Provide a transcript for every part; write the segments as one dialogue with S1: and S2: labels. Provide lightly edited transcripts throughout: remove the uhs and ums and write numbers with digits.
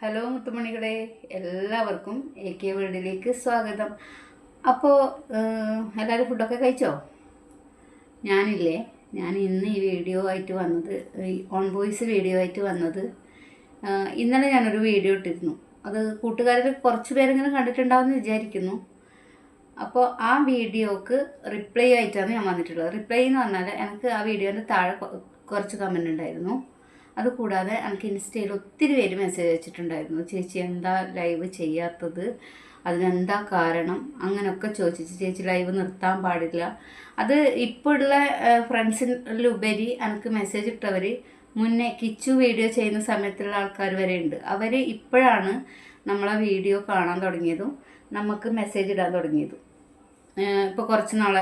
S1: Hello മുത്തുമണികളെ, എല്ലാവർക്കും AK വേൾഡിലേക്ക് സ്വാഗതം. അപ്പോൾ എല്ലാവരും ഫുഡൊക്കെ കഴിച്ചോ? ഞാൻ ഇന്ന് ഈ വീഡിയോ ആയിട്ട് വന്നത്, ഈ ഓൺ വോയിസ് വീഡിയോ ആയിട്ട് വന്നത്, ഇന്നലെ ഞാനൊരു വീഡിയോ ഇട്ടിരുന്നു. അത് കൂട്ടുകാരിൽ കുറച്ച് പേരെങ്കിലും കണ്ടിട്ടുണ്ടാവുമെന്ന് വിചാരിക്കുന്നു. അപ്പോൾ ആ വീഡിയോക്ക് റിപ്ലൈ ആയിട്ടാണ് ഞാൻ വന്നിട്ടുള്ളത്. റിപ്ലൈ എന്ന് പറഞ്ഞാൽ എനിക്ക് ആ വീഡിയോൻ്റെ താഴെ കുറച്ച് കമൻ്റ് ഉണ്ടായിരുന്നു. അതുകൂടാതെ എനിക്ക് ഇൻസ്റ്റയിൽ ഒത്തിരി പേര് മെസ്സേജ് അയച്ചിട്ടുണ്ടായിരുന്നു. ചേച്ചി എന്താ ലൈവ് ചെയ്യാത്തത്, അതിനെന്താ കാരണം, അങ്ങനെയൊക്കെ ചോദിച്ചു. ചേച്ചി ലൈവ് നിർത്താൻ പാടില്ല. അത് ഇപ്പോഴുള്ള ഫ്രണ്ട്സിലുപരി എനിക്ക് മെസ്സേജ് ഇട്ടവർ മുന്നേ കിച്ചു വീഡിയോ ചെയ്യുന്ന സമയത്തുള്ള ആൾക്കാർ വരെ ഉണ്ട്. അവർ ഇപ്പോഴാണ് നമ്മളെ വീഡിയോ കാണാൻ തുടങ്ങിയതും നമുക്ക് മെസ്സേജ് ഇടാൻ തുടങ്ങിയതും. ഇപ്പോൾ കുറച്ച് നാളെ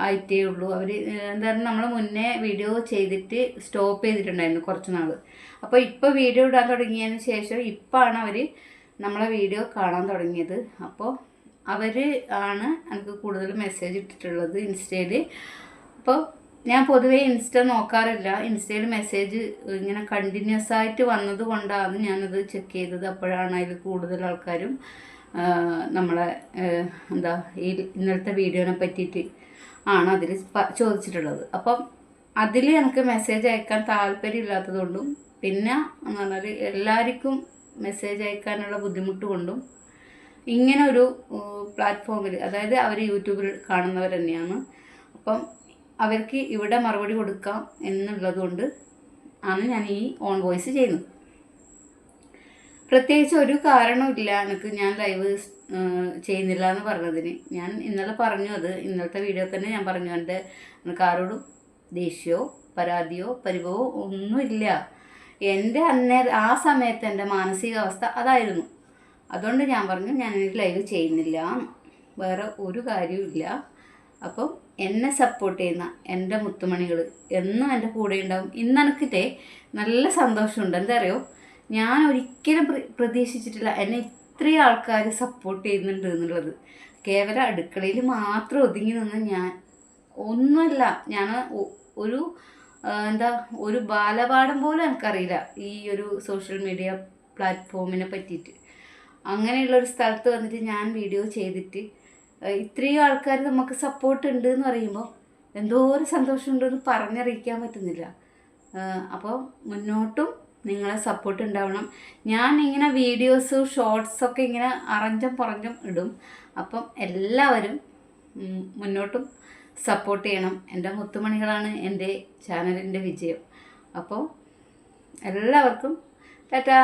S1: ആയിട്ടേ ഉള്ളൂ. അവർ എന്താണ്, നമ്മൾ മുന്നേ വീഡിയോ ചെയ്തിട്ട് സ്റ്റോപ്പ് ചെയ്തിട്ടുണ്ടായിരുന്നു കുറച്ച് നാൾ. അപ്പോൾ ഇപ്പോൾ വീഡിയോ ഇടാൻ തുടങ്ങിയതിന് ശേഷം ഇപ്പോഴാണ് അവർ നമ്മളെ വീഡിയോ കാണാൻ തുടങ്ങിയത്. അപ്പോൾ അവർ ആണ് എനിക്ക് കൂടുതൽ മെസ്സേജ് ഇട്ടിട്ടുള്ളത് ഇൻസ്റ്റയിൽ. അപ്പോൾ ഞാൻ പൊതുവേ ഇൻസ്റ്റ നോക്കാറില്ല. ഇൻസ്റ്റയിൽ മെസ്സേജ് ഇങ്ങനെ കണ്ടിന്യൂസ് ആയിട്ട് വന്നത് കൊണ്ടാണ് ഞാനത് ചെക്ക് ചെയ്തത്. അപ്പോഴാണ് അതിൽ കൂടുതൽ ആൾക്കാരും നമ്മളെ ഈ ഇന്നലത്തെ വീഡിയോനെ പറ്റിയിട്ട് ആണ് അതിൽ ചോദിച്ചിട്ടുള്ളത്. അപ്പം അതിൽ എനിക്ക് മെസ്സേജ് അയക്കാൻ താല്പര്യമില്ലാത്തതുകൊണ്ടും പിന്നെ എന്ന് പറഞ്ഞാൽ എല്ലാവർക്കും മെസ്സേജ് അയക്കാനുള്ള ബുദ്ധിമുട്ട് കൊണ്ടും ഇങ്ങനെ ഒരു പ്ലാറ്റ്ഫോമിൽ, അതായത് അവർ യൂട്യൂബിൽ കാണുന്നവർ തന്നെയാണ്, അപ്പം അവർക്ക് ഇവിടെ മറുപടി കൊടുക്കാം എന്നുള്ളത് കൊണ്ട് ആണ് ഞാൻ ഈ ഓൺ വോയിസ് ചെയ്യുന്നത്. പ്രത്യേകിച്ച് ഒരു കാരണമില്ല എനിക്ക് ഞാൻ ലൈവ് ചെയ്യുന്നില്ല എന്ന് പറഞ്ഞതിന്. ഞാൻ ഇന്നലെ പറഞ്ഞു, അത് ഇന്നലത്തെ വീഡിയോ തന്നെ ഞാൻ പറഞ്ഞു, എനിക്ക് ആരോടും ദേഷ്യമോ പരാതിയോ പരിഭവമോ ഒന്നുമില്ല. എൻ്റെ ആ സമയത്ത് എൻ്റെ മാനസികാവസ്ഥ അതായിരുന്നു. അതുകൊണ്ട് ഞാൻ പറഞ്ഞു ഞാൻ ലൈവ് ചെയ്യുന്നില്ല, വേറെ ഒരു കാര്യവുമില്ല. അപ്പം എന്നെ സപ്പോർട്ട് ചെയ്യുന്ന എൻ്റെ മുത്തുമണികൾ എന്നും എൻ്റെ കൂടെ ഉണ്ടാവും. ഇന്ന് എനിക്കിട്ടേ നല്ല സന്തോഷമുണ്ട്. എന്താ അറിയോ, ഞാൻ ഒരിക്കലും പ്രതീക്ഷിച്ചിട്ടില്ല എന്നെ ഇത്രയും ആൾക്കാർ സപ്പോർട്ട് ചെയ്യുന്നുണ്ട് എന്നുള്ളത്. കേവലം അടുക്കളയിൽ മാത്രം ഒതുങ്ങി നിന്ന് ഞാൻ ഒന്നുമില്ല. ഞാൻ ഒരു ബാലപാഠം പോലും എനിക്കറിയില്ല ഈ ഒരു സോഷ്യൽ മീഡിയ പ്ലാറ്റ്ഫോമിനെ പറ്റിയിട്ട്. അങ്ങനെയുള്ളൊരു സ്ഥലത്ത് വന്നിട്ട് ഞാൻ വീഡിയോ ചെയ്തിട്ട് ഇത്രയും ആൾക്കാർ നമുക്ക് സപ്പോർട്ട് ഉണ്ട് എന്ന് പറയുമ്പോൾ എന്തോ ഒരു സന്തോഷമുണ്ടെന്ന് പറഞ്ഞറിയിക്കാൻ പറ്റുന്നില്ല. അപ്പോൾ മുന്നോട്ടും നിങ്ങളെ സപ്പോർട്ട് ഉണ്ടാവണം. ഞാൻ ഇങ്ങനെ വീഡിയോസ് ഷോർട്സൊക്കെ ഇങ്ങനെ അറഞ്ചും പുറഞ്ചും ഇടും. അപ്പം എല്ലാവരും മുന്നോട്ടും സപ്പോർട്ട് ചെയ്യണം. എൻ്റെ മുത്തുമണികളാണ് എൻ്റെ ചാനലിൻ്റെ വിജയം. അപ്പോൾ എല്ലാവർക്കും ടാറ്റാ.